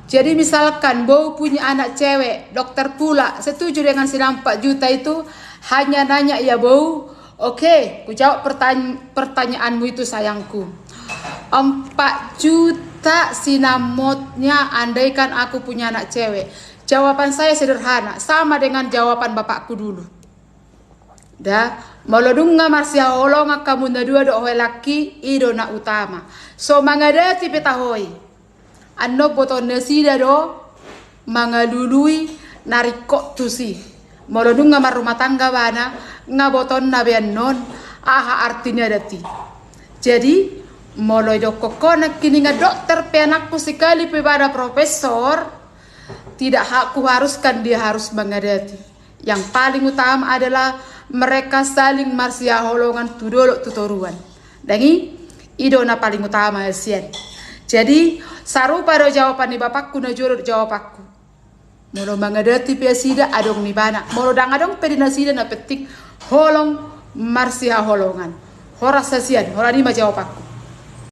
Jadi misalkan Bow punya anak cewek, dokter pula setuju dengan senam 4 juta itu, hanya nanya ya Bow, oke, ku jawab pertanyaanmu itu sayangku. 4 juta sinamotnya andaikan aku punya anak cewek. Jawaban saya sederhana, sama dengan jawaban bapakku dulu. Dah, malodunga marsia holonga kamu na dua do laki ido na utama. So mangadati petahoi. Ano boton nasida do mangalului narikot tusi. Malodunga marumah tangga bana ngaboton na non aha artinya dati. Jadi moloy do kokona kini nga dokter pe anakku sekali pe pada profesor, tidak aku haruskan dia harus mengadati. Yang paling utama adalah mereka saling marsia holongan tudolok tutoruan. Dangi idona paling utama sian. Jadi sarupa do jawaban ni bapakku na jolo jawabakku. Molo mengadati pe sida adong ni bana. Molo dangadong pe dina sida na petik holong marsia holongan. Hora sasian, hora ni ma jawabakku.